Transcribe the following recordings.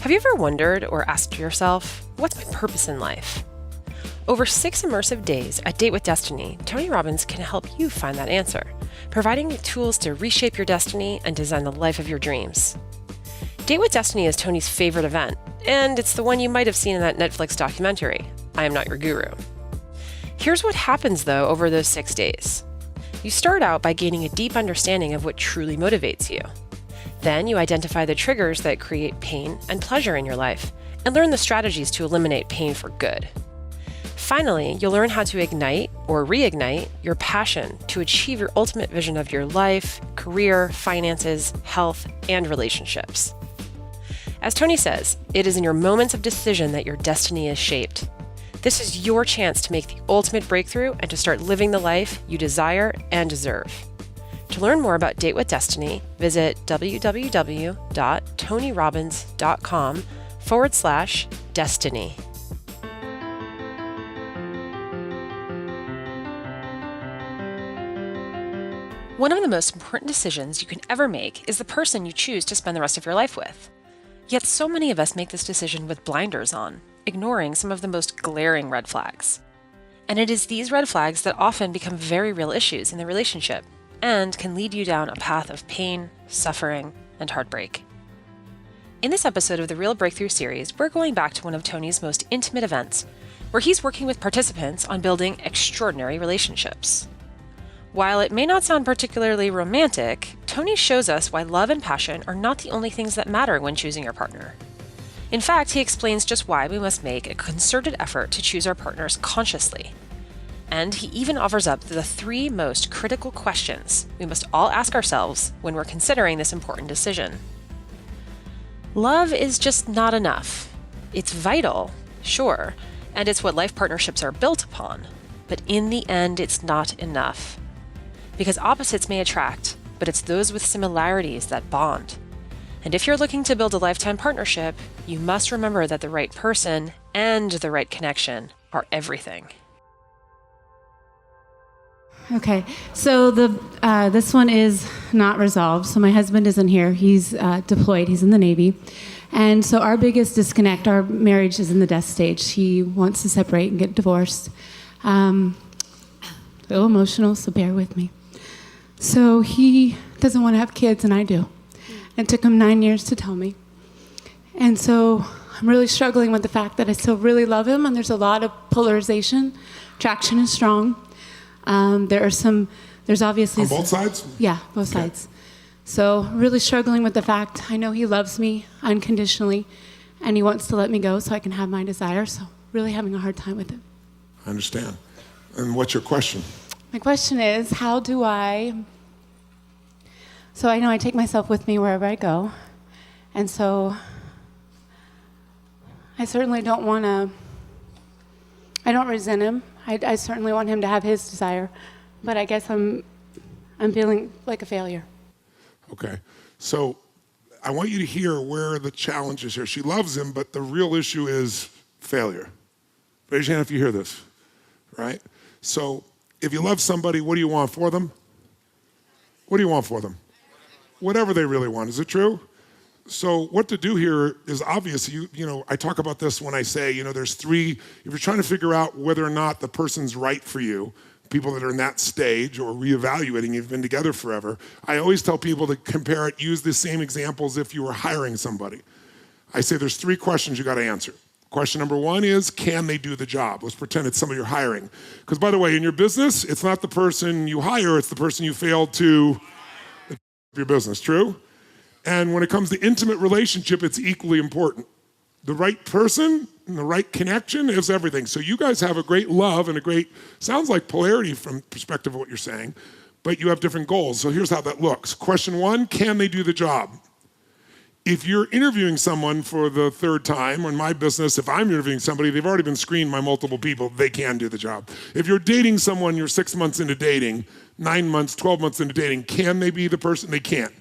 Have you ever wondered or asked yourself, what's my purpose in life? Over 6 immersive days at Date with Destiny, Tony Robbins can help you find that answer, providing you tools to reshape your destiny and design the life of your dreams. Date with Destiny is Tony's favorite event, and it's the one you might have seen in that Netflix documentary, I Am Not Your Guru. Here's what happens, though, over those 6 days. You start out by gaining a deep understanding of what truly motivates you. Then you identify the triggers that create pain and pleasure in your life, and learn the strategies to eliminate pain for good. Finally, you'll learn how to ignite or reignite your passion to achieve your ultimate vision of your life, career, finances, health, and relationships. As Tony says, it is in your moments of decision that your destiny is shaped. This is your chance to make the ultimate breakthrough and to start living the life you desire and deserve. To learn more about Date with Destiny, visit www.tonyrobbins.com/destiny. One of the most important decisions you can ever make is the person you choose to spend the rest of your life with. Yet so many of us make this decision with blinders on, ignoring some of the most glaring red flags. And it is these red flags that often become very real issues in the relationship and can lead you down a path of pain, suffering, and heartbreak. In this episode of the Real Breakthrough series, we're going back to one of Tony's most intimate events, where he's working with participants on building extraordinary relationships. While it may not sound particularly romantic, Tony shows us why love and passion are not the only things that matter when choosing your partner. In fact, he explains just why we must make a concerted effort to choose our partners consciously. And he even offers up the 3 most critical questions we must all ask ourselves when we're considering this important decision. Love is just not enough. It's vital, sure, and it's what life partnerships are built upon, but in the end, it's not enough. Because opposites may attract, but it's those with similarities that bond. And if you're looking to build a lifetime partnership, you must remember that the right person and the right connection are everything. Okay, so this one is not resolved. So my husband isn't here. He's deployed. He's in the Navy. And so our biggest disconnect, our marriage is in the death stage. He wants to separate and get divorced. A little emotional, so bear with me. So he doesn't want to have kids, and I do. It took him 9 years to tell me. And so I'm really struggling with the fact that I still really love him, and there's a lot of polarization. Traction is strong. There's obviously... On both sides? Yeah, both sides. So really struggling with the fact I know he loves me unconditionally, and he wants to let me go so I can have my desire. So really having a hard time with it. I understand. And what's your question? My question is, how do I... So I know I take myself with me wherever I go, and so I certainly don't want to... I don't resent him. I certainly want him to have his desire, but I guess I'm feeling like a failure. Okay. So I want you to hear where the challenge is here. She loves him, but the real issue is failure. Raise your hand if you hear this, right? So if you love somebody, what do you want for them? What do you want for them? Whatever they really want. Is it true? So what to do here is obvious. You know, I talk about this when I say, there's 3, if you're trying to figure out whether or not the person's right for you, people that are in that stage or reevaluating, you've been together forever, I always tell people to compare it, use the same examples if you were hiring somebody. I say there's 3 questions you got to answer. Question number 1 is, can they do the job? Let's pretend it's somebody you're hiring. Because by the way, in your business, it's not the person you hire, it's the person you failed to your business, true? And when it comes to intimate relationship, it's equally important. The right person and the right connection is everything. So you guys have a great love and a great, sounds like polarity from the perspective of what you're saying, but you have different goals. So here's how that looks. Question 1, can they do the job? If you're interviewing someone for the 3rd time, in my business, if I'm interviewing somebody, they've already been screened by multiple people, they can do the job. If you're dating someone, you're 6 months into dating, 9 months, 12 months into dating, can they be the person? They can't.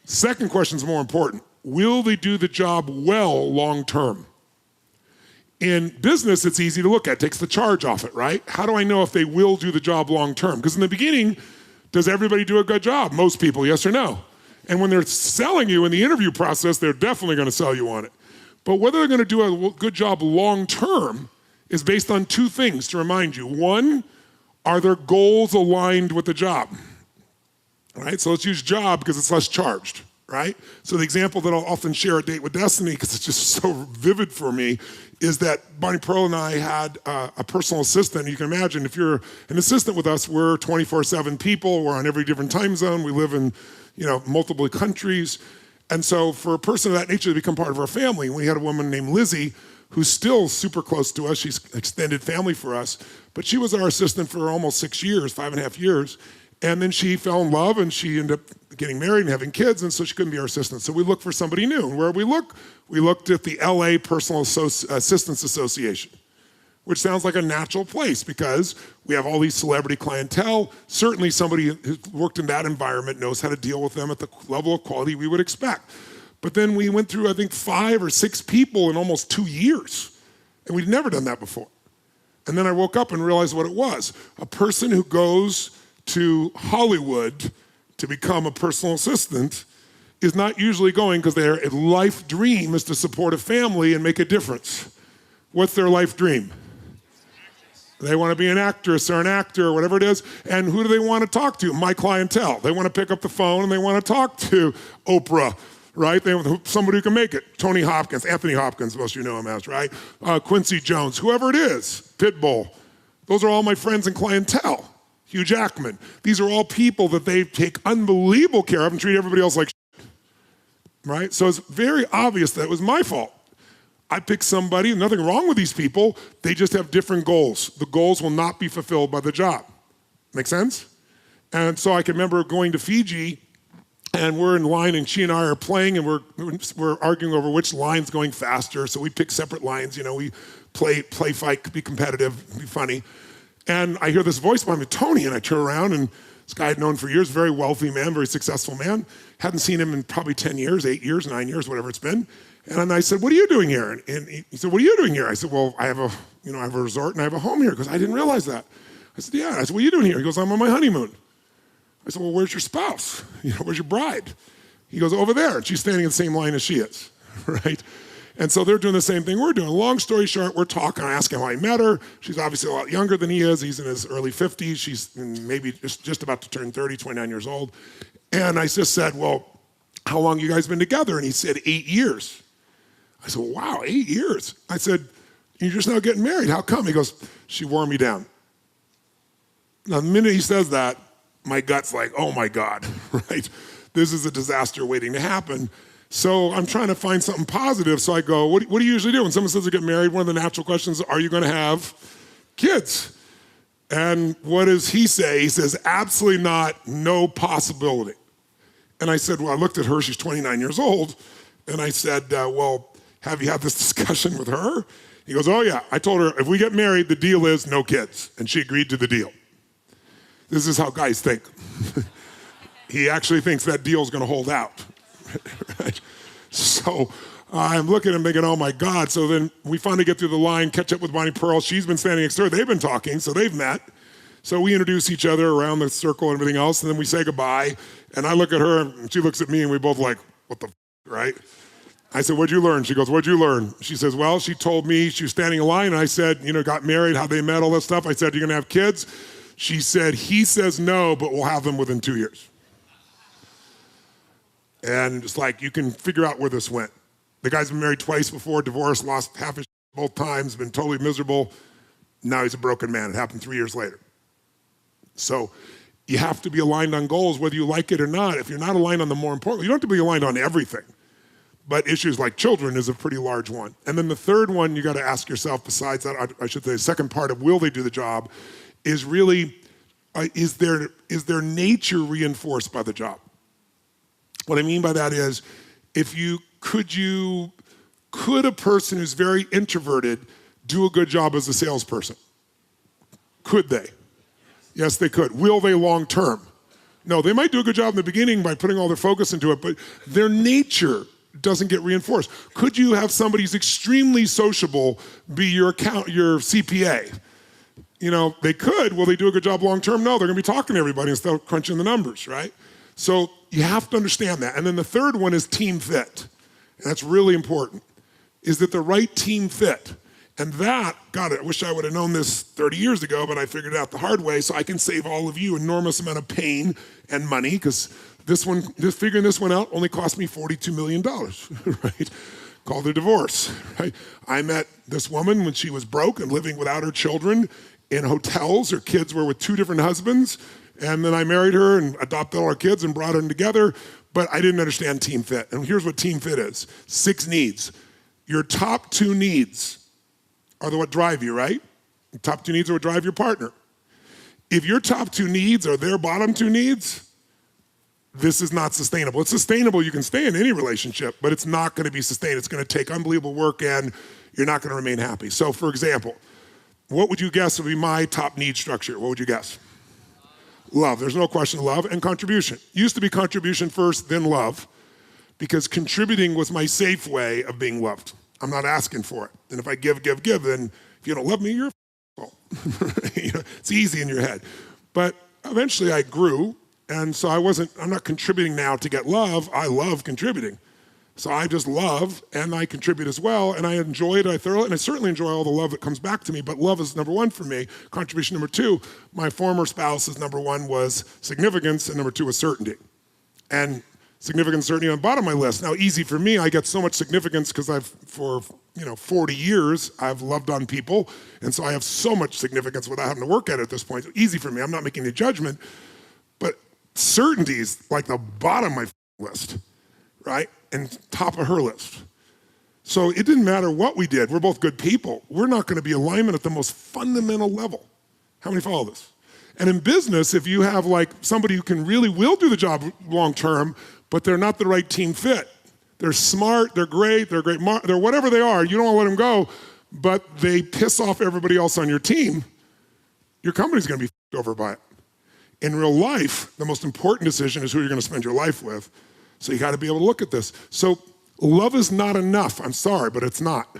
Second question is more important. Will they do the job well long-term? In business, it's easy to look at. It takes the charge off it, right? How do I know if they will do the job long-term? Because in the beginning, does everybody do a good job? Most people, yes or no? And when they're selling you in the interview process, they're definitely going to sell you on it. But whether they're going to do a good job long term is based on two things to remind you. One, are their goals aligned with the job? Right? So let's use job because it's less charged, right? So the example that I'll often share at Date with Destiny, because it's just so vivid for me, is that Bonnie Pearl and I had a personal assistant. You can imagine if you're an assistant with us, we're 24/7 people. We're on every different time zone. We live in, multiple countries. And so for a person of that nature to become part of our family, we had a woman named Lizzie who's still super close to us. She's extended family for us, but she was our assistant for almost 6 years, 5.5 years. And then she fell in love and she ended up getting married and having kids, and so she couldn't be our assistant. So we looked for somebody new. And where we looked at the LA Personal Assistants Association, which sounds like a natural place because we have all these celebrity clientele. Certainly somebody who's worked in that environment knows how to deal with them at the level of quality we would expect. But then we went through, I think, 5 or 6 people in almost 2 years, and we'd never done that before. And then I woke up and realized what it was. A person who goes to Hollywood to become a personal assistant is not usually going because their life dream is to support a family and make a difference. What's their life dream? They want to be an actress or an actor or whatever it is. And who do they want to talk to? My clientele. They want to pick up the phone and they want to talk to Oprah, right? They want somebody who can make it. Anthony Hopkins, most of you know him as, right? Quincy Jones, whoever it is, Pitbull. Those are all my friends and clientele. Hugh Jackman. These are all people that they take unbelievable care of and treat everybody else like shit, right? So it's very obvious that it was my fault. I picked somebody, nothing wrong with these people, they just have different goals. The goals will not be fulfilled by the job. Make sense? And so I can remember going to Fiji and we're in line and she and I are playing and we're arguing over which line's going faster. So we pick separate lines, we play fight, be competitive, be funny. And I hear this voice behind me, Tony, and I turn around and this guy I'd known for years, very wealthy man, very successful man. Hadn't seen him in probably 10 years, 8 years, 9 years, whatever it's been. And I said, what are you doing here? And he said, what are you doing here? I said, well, I have a resort and I have a home here. He goes, I didn't realize that. I said, yeah. I said, what are you doing here? He goes, I'm on my honeymoon. I said, well, where's your spouse? Where's your bride? He goes, over there. And she's standing in the same line as she is, right? And so they're doing the same thing we're doing. Long story short, we're talking. I ask him how I met her. She's obviously a lot younger than he is. He's in his early 50s. She's maybe just about to turn 30, 29 years old. And I just said, well, how long you guys been together? And he said, 8 years. I said, wow, 8 years. I said, you're just now getting married. How come? He goes, she wore me down. Now, the minute he says that, my gut's like, oh my God, right? This is a disaster waiting to happen. So I'm trying to find something positive. So I go, what do you usually do? When someone says they get married, one of the natural questions is, are you going to have kids? And what does he say? He says, absolutely not, no possibility. And I said, well, I looked at her, she's 29 years old. And I said, well, have you had this discussion with her? He goes, oh yeah. I told her, if we get married, the deal is no kids. And she agreed to the deal. This is how guys think. He actually thinks that deal is going to hold out. Right? So I'm looking at him thinking, oh my God. So then we finally get through the line, catch up with Bonnie Pearl. She's been standing next to her. They've been talking, so they've met. So we introduce each other around the circle and everything else, and then we say goodbye. And I look at her, and she looks at me, and we both like, what the right? I said, what'd you learn? She goes, what'd you learn? She says, well, she told me she was standing in line, and I said, got married, how they met, all that stuff. I said, you're going to have kids? She said, he says no, but we'll have them within 2 years. And it's like, you can figure out where this went. The guy's been married twice before, divorced, lost half his both times, been totally miserable. Now he's a broken man. It happened 3 years later. So you have to be aligned on goals, whether you like it or not. If you're not aligned on the more important, you don't have to be aligned on everything. But issues like children is a pretty large one. And then the third one you got to ask yourself, besides that, I should say, the second part of will they do the job, is really, is their nature reinforced by the job? What I mean by that is, could a person who's very introverted do a good job as a salesperson? Could they? Yes, they could. Will they long term? No, they might do a good job in the beginning by putting all their focus into it, but their nature doesn't get reinforced. Could you have somebody who's extremely sociable be your CPA? They could. Will they do a good job long term? No, they're going to be talking to everybody instead of crunching the numbers, right? So you have to understand that. And then the third one is team fit. And that's really important. Is that the right team fit? And that, God, I wish I would have known this 30 years ago, but I figured it out the hard way, so I can save all of you enormous amount of pain and money, because figuring this one out only cost me $42 million, right? Called a divorce, right? I met this woman when she was broke and living without her children in hotels. Her kids were with 2 different husbands, and then I married her and adopted all her kids and brought them together, but I didn't understand team fit. And here's what team fit is: 6 needs. Your top 2 needs are what drive you, right? The top 2 needs are what drive your partner. If your top 2 needs are their bottom 2 needs, this is not sustainable. It's sustainable, you can stay in any relationship, but it's not gonna be sustained. It's gonna take unbelievable work and you're not gonna remain happy. So for example, what would you guess would be my top need structure? What would you guess? Love, there's no question, love and contribution. Used to be contribution first, then love, because contributing was my safe way of being loved. I'm not asking for it. And if I give, then if you don't love me, you're fault. You know, it's easy in your head. But eventually I grew, and so I'm not contributing now to get love. I love contributing. So I just love, and I contribute as well, and I enjoy it, I certainly enjoy all the love that comes back to me, but love is number 1 for me. Contribution number 2, my former spouse's number 1 was significance, and number 2 was certainty. And significance, certainty on the bottom of my list. Now, easy for me, I get so much significance because for 40 years, I've loved on people, and so I have so much significance without having to work at it at this point. So easy for me, I'm not making any judgment, but certainty is like the bottom of my list, right? And top of her list. So it didn't matter what we did, we're both good people. We're not gonna be alignment at the most fundamental level. How many follow this? And in business, if you have like somebody who will do the job long term, but they're not the right team fit. They're smart, they're great, they're whatever they are, you don't wanna let them go, but they piss off everybody else on your team, your company's gonna be f***ed over by it. In real life, the most important decision is who you're gonna spend your life with. So you gotta be able to look at this. So love is not enough, I'm sorry, but it's not,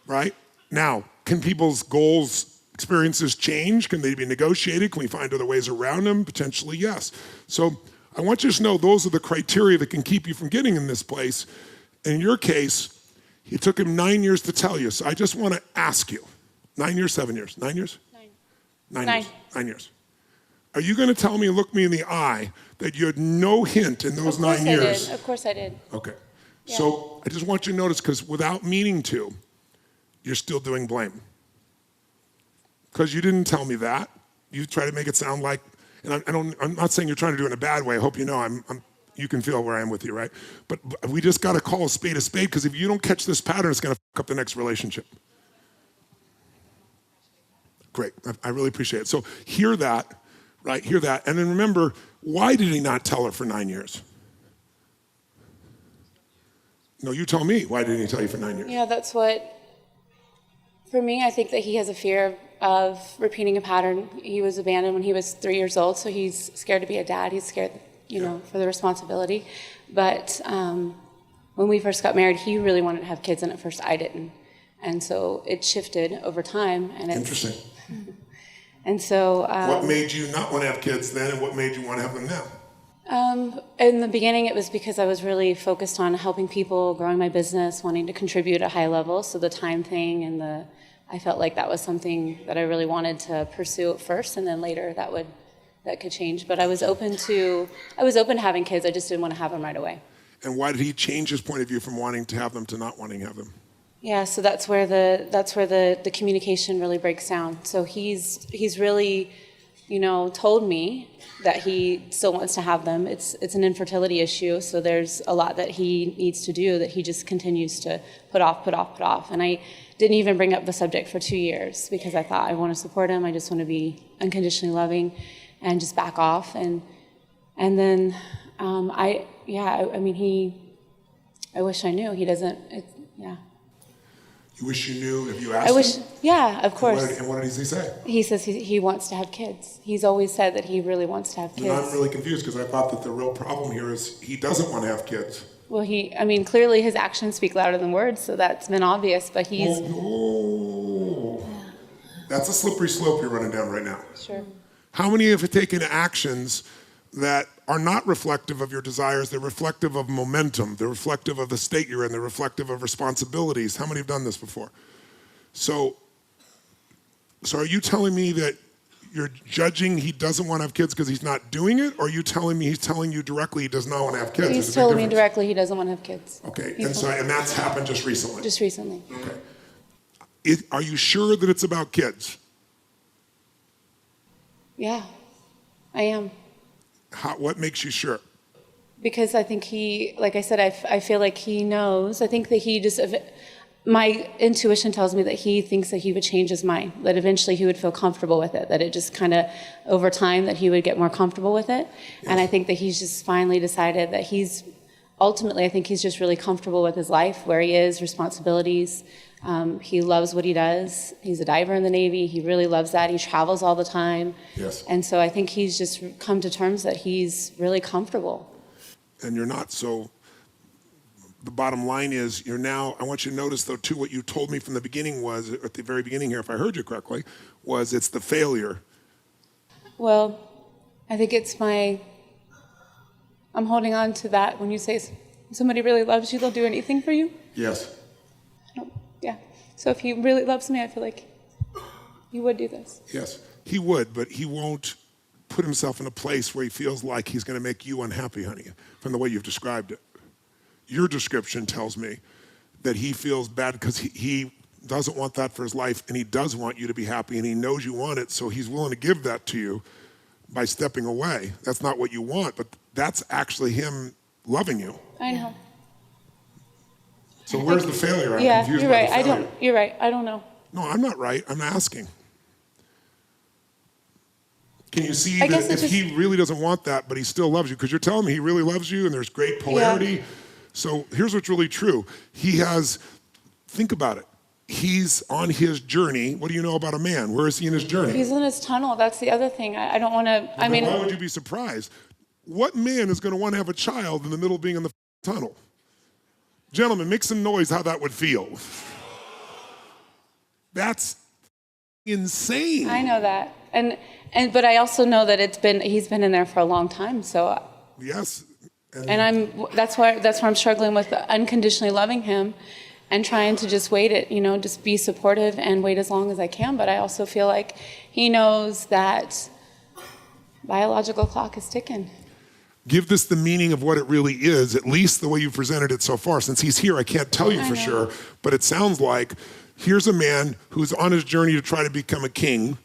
right? Now, can people's goals, experiences change? Can they be negotiated? Can we find other ways around them? Potentially, yes. So I want you to know those are the criteria that can keep you from getting in this place. In your case, it took him 9 years to tell you. So I just want to ask you, 9 years, 7 years, 9 years? 9 years, 9 years. Are you going to tell me and look me in the eye that you had no hint in those 9 years? Of course I did. Okay. Yeah. So I just want you to notice, because without meaning to, you're still doing blame. Because you didn't tell me that. You try to make it sound like, and I'm not saying you're trying to do it in a bad way. I hope you know you can feel where I am with you, right? But we just got to call a spade, because if you don't catch this pattern, it's going to fuck up the next relationship. Great, I really appreciate it. So hear that, right? Hear that. And then remember, why did he not tell her for 9 years? No, you tell me. Why didn't he tell you for 9 years? Yeah, that's what, for me, I think that he has a fear of repeating a pattern. He was abandoned when he was 3 years old, so he's scared to be a dad. He's scared, for the responsibility. But when we first got married, he really wanted to have kids, and at first I didn't. And so it shifted over time. And Interesting. And so... what made you not want to have kids then, and what made you want to have them now? In the beginning, it was because I was really focused on helping people, growing my business, wanting to contribute at a high level. So the time thing and I felt like that was something that I really wanted to pursue at first, and then later that could change. But I was open to having kids. I just didn't want to have them right away. And why did he change his point of view from wanting to have them to not wanting to have them? Yeah, so that's where the communication really breaks down. So he's really, told me that he still wants to have them. It's an infertility issue, so there's a lot that he needs to do that he just continues to put off. And I didn't even bring up the subject for 2 years because I thought I want to support him. I just want to be unconditionally loving and just back off. And then I wish I knew. He doesn't. You wish you knew if you asked him? Yeah, of course. And what does he say? He says he wants to have kids. He's always said that he really wants to have kids. And I'm really confused because I thought that the real problem here is he doesn't want to have kids. Well, clearly his actions speak louder than words, so that's been obvious, but he's... That's a slippery slope you're running down right now. Sure. How many have taken actions that are not reflective of your desires. They're reflective of momentum. They're reflective of the state you're in. They're reflective of responsibilities. How many have done this before? So are you telling me that you're judging he doesn't want to have kids because he's not doing it? Or are you telling me he's telling you directly he does not want to have kids? He's told me directly he doesn't want to have kids. Okay, and that's happened just recently? Just recently. Okay. Are you sure that it's about kids? Yeah, I am. What makes you sure? Because I think he, like I said, I feel like he knows. I think that he just, my intuition tells me that he thinks that he would change his mind, that eventually he would feel comfortable with it, that it just kind of, over time, that he would get more comfortable with it. Yes. And I think that he's just finally decided that ultimately, I think he's just really comfortable with his life, where he is, responsibilities. He loves what he does. He's a diver in the Navy. He really loves that. He travels all the time. Yes. And so I think he's just come to terms that he's really comfortable. And you're not. So the bottom line is I want you to notice, though, too, what you told me from the beginning was, at the very beginning here, if I heard you correctly, was it's the failure. Well, I think I'm holding on to that when you say somebody really loves you, they'll do anything for you. Yes. Yeah. So if he really loves me, I feel like he would do this. Yes, he would, but he won't put himself in a place where he feels like he's going to make you unhappy, honey, from the way you've described it. Your description tells me that he feels bad because he doesn't want that for his life, and he does want you to be happy, and he knows you want it, so he's willing to give that to you by stepping away. That's not what you want, but that's actually him loving you. I know. So where's the failure? I'm yeah, confused you're by right. the failure. You're right. I don't know. No, I'm not right. I'm asking. Can you see that if he really doesn't want that, but he still loves you? Because you're telling me he really loves you and there's great polarity. Yeah. So here's what's really true. Think about it. He's on his journey. What do you know about a man? Where is he in his journey? He's in his tunnel. That's the other thing. I don't want to, why would you be surprised? What man is going to want to have a child in the middle of being in the tunnel? Gentlemen, make some noise how that would feel. That's insane. I know that. But I also know that he's been in there for a long time, so. Yes. That's why I'm struggling with unconditionally loving him and trying to just wait it, just be supportive and wait as long as I can. But I also feel like he knows that biological clock is ticking. Give this the meaning of what it really is, at least the way you've presented it so far. Since he's here, I can't tell you for sure, but it sounds like here's a man who's on his journey to try to become a king.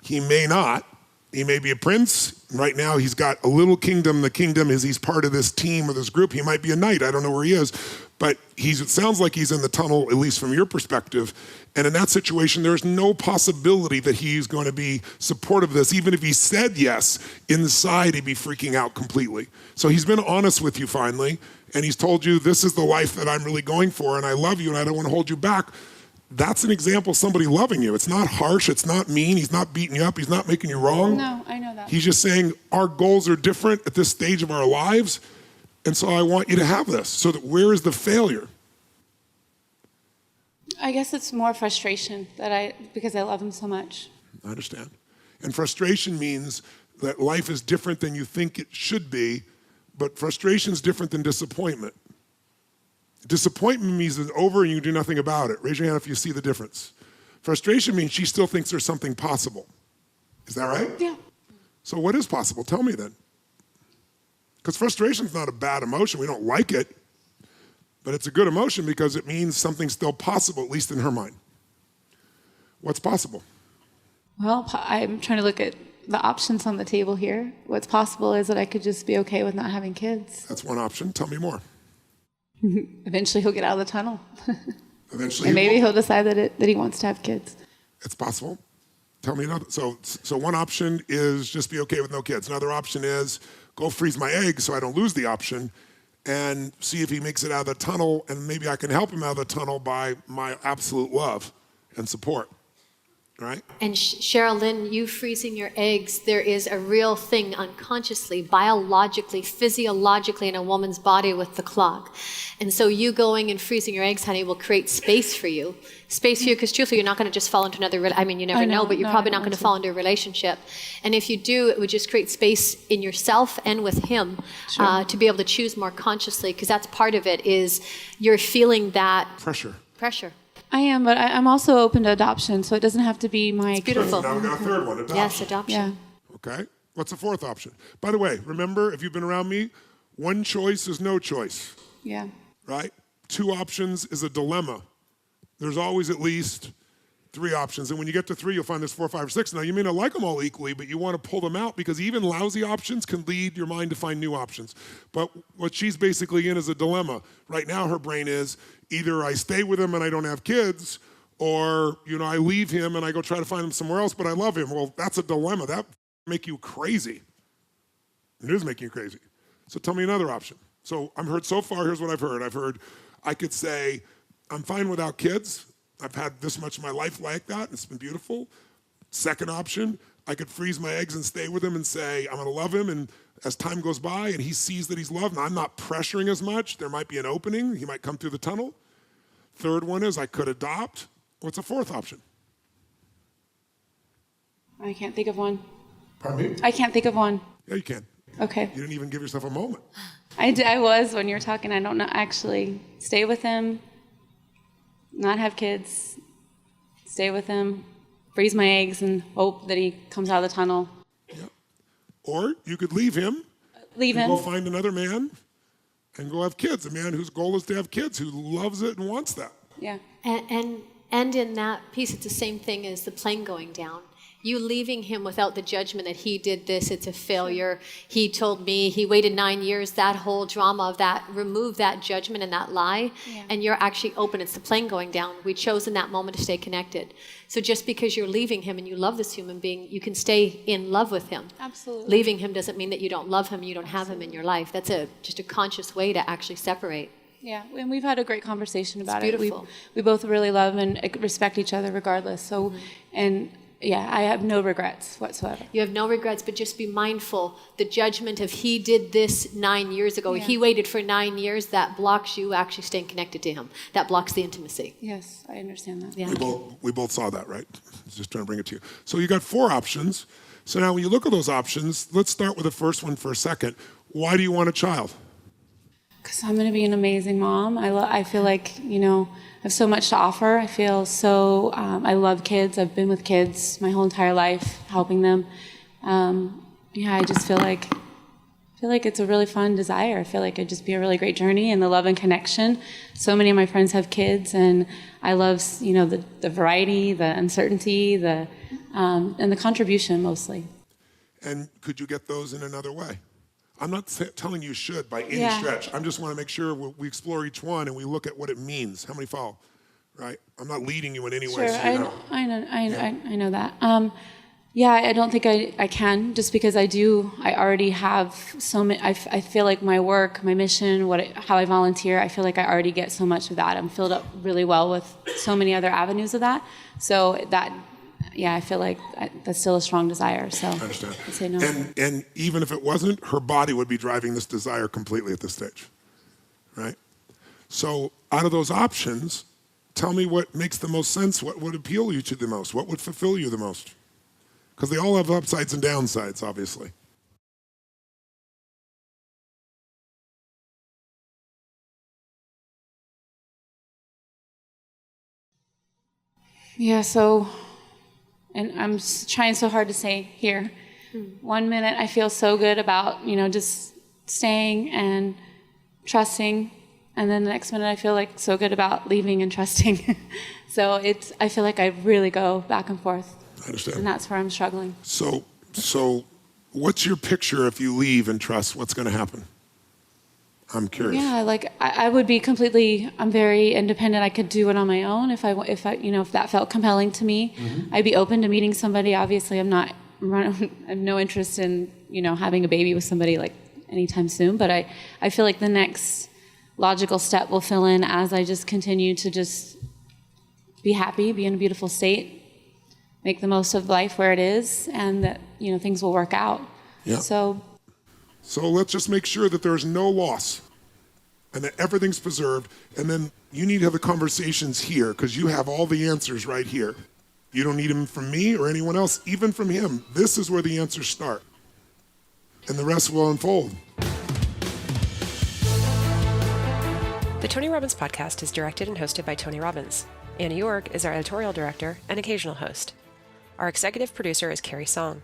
He may not. He may be a prince. Right now, he's got a little kingdom. The kingdom is he's part of this team or this group. He might be a knight. I don't know where he is. But it sounds like he's in the tunnel, at least from your perspective. And in that situation, there's no possibility that he's going to be supportive of this. Even if he said yes, inside he'd be freaking out completely. So he's been honest with you finally. And he's told you, this is the life that I'm really going for. And I love you and I don't want to hold you back. That's an example of somebody loving you. It's not harsh. It's not mean. He's not beating you up. He's not making you wrong. No, I know that. He's just saying our goals are different at this stage of our lives. And so I want you to have this. So where is the failure? I guess it's more frustration because I love him so much. I understand. And frustration means that life is different than you think it should be, but frustration is different than disappointment. Disappointment means it's over and you do nothing about it. Raise your hand if you see the difference. Frustration means she still thinks there's something possible. Is that right? Yeah. So what is possible? Tell me then. Because frustration is not a bad emotion. We don't like it. But it's a good emotion because it means something's still possible, at least in her mind. What's possible? Well, I'm trying to look at the options on the table here. What's possible is that I could just be okay with not having kids. That's one option. Tell me more. Eventually he'll get out of the tunnel. Eventually and maybe he'll decide that he wants to have kids. It's possible. Tell me another. So one option is just be okay with no kids. Another option is go freeze my eggs so I don't lose the option and see if he makes it out of the tunnel, and maybe I can help him out of the tunnel by my absolute love and support. right? And Cheryl Lynn, you freezing your eggs, there is a real thing unconsciously, biologically, physiologically in a woman's body with the clock. And so you going and freezing your eggs, honey, will create space for you. Space for you, because truthfully, you're not going to just fall into another, you never know, but you're probably not going to fall into a relationship. And if you do, it would just create space in yourself and with him to be able to choose more consciously, because that's part of it, is you're feeling that Pressure. I am, but I'm also open to adoption, so it doesn't have to be my kid. beautiful. Now we got a third one, adoption. Yes, adoption. Yeah. Okay, what's the fourth option? By the way, remember, if you've been around me, one choice is no choice, Yeah. right? Two options is a dilemma. There's always at least three options, and when you get to three, you'll find there's 4, 5, or 6. Now, you may not like them all equally, but you want to pull them out, because even lousy options can lead your mind to find new options. But what she's basically in is a dilemma. Right now, her brain is, either I stay with him and I don't have kids, or, I leave him and I go try to find him somewhere else, but I love him. Well, that's a dilemma. That make you crazy. It is making you crazy. So tell me another option. So I'm heard so far, here's what I've heard. I've heard I could say, I'm fine without kids. I've had this much of my life like that, and it's been beautiful. Second option, I could freeze my eggs and stay with him and say, I'm gonna love him, and as time goes by and he sees that he's loved, and I'm not pressuring as much, there might be an opening, he might come through the tunnel. Third one is I could adopt. What's the fourth option? I can't think of one. Pardon me? I can't think of one. Yeah, you can. Okay. You didn't even give yourself a moment. I was when you were talking. I don't know. Actually, stay with him, not have kids, stay with him, freeze my eggs, and hope that he comes out of the tunnel. Yeah. Or you could leave him. Leave him. Go find another man and go have kids. A man whose goal is to have kids, who loves it and wants that. Yeah. And in that piece, it's the same thing as the plane going down. You leaving him without the judgment that he did this, it's a failure. He told me, he waited 9 years, that whole drama of that, remove that judgment and that lie, and you're actually open. It's the plane going down. We chose in that moment to stay connected. So just because you're leaving him and you love this human being, you can stay in love with him. Absolutely. Leaving him doesn't mean that you don't love him, you don't have him in your life. That's just a conscious way to actually separate. Yeah, and we've had a great conversation about It's it. beautiful. We both really love and respect each other regardless. So, and yeah, I have no regrets whatsoever. You have no regrets, but just be mindful. The judgment of he did this 9 years ago, Yeah. he waited for 9 years, that blocks you actually staying connected to him. That blocks the intimacy. Yes, I understand that. Yeah. We both saw that, right? Just trying to bring it to you. So you got 4 options. So now when you look at those options, let's start with the first one for a second. Why do you want a child? Because I'm going to be an amazing mom. I feel like, I have so much to offer. I feel so, I love kids. I've been with kids my whole entire life, helping them. I just feel like it's a really fun desire. I feel like it'd just be a really great journey, and the love and connection. So many of my friends have kids, and I love, the variety, the uncertainty, and the contribution mostly. And could you get those in another way? I'm not telling you should by any stretch. I just want to make sure we explore each one and we look at what it means. How many follow? Right? I'm not leading you in any way. Sure, So I know that. I don't think I can, just because I already have so many. I feel like my work, my mission, how I volunteer, I feel like I already get so much of that. I'm filled up really well with so many other avenues of that. So that, I feel like that's still a strong desire. So I understand. I'd say no. And even if it wasn't, her body would be driving this desire completely at this stage, right? So out of those options, tell me what makes the most sense. What would appeal you to the most? What would fulfill you the most? Because they all have upsides and downsides, obviously. Yeah, so, and I'm trying so hard to say here. 1 minute I feel so good about, just staying and trusting, and then the next minute I feel like so good about leaving and trusting. So I feel like I really go back and forth. I understand. And that's where I'm struggling. So what's your picture if you leave and trust? What's going to happen? I'm curious. Yeah, I would be I'm very independent. I could do it on my own if that felt compelling to me. Mm-hmm. I'd be open to meeting somebody. Obviously, I have no interest in, having a baby with somebody anytime soon, but I feel like the next logical step will fill in as I just continue to just be happy, be in a beautiful state, make the most of life where it is, and that, you know, things will work out. Yeah. So let's just make sure that there's no loss and that everything's preserved. And then you need to have the conversations here because you have all the answers right here. You don't need them from me or anyone else, even from him. This is where the answers start. And the rest will unfold. The Tony Robbins podcast is directed and hosted by Tony Robbins. Anna York is our editorial director and occasional host. Our executive producer is Carrie Song.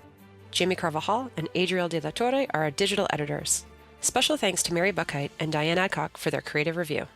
Jamie Carvajal and Adriel De La Torre are our digital editors. Special thanks to Mary Buckheit and Diane Adcock for their creative review.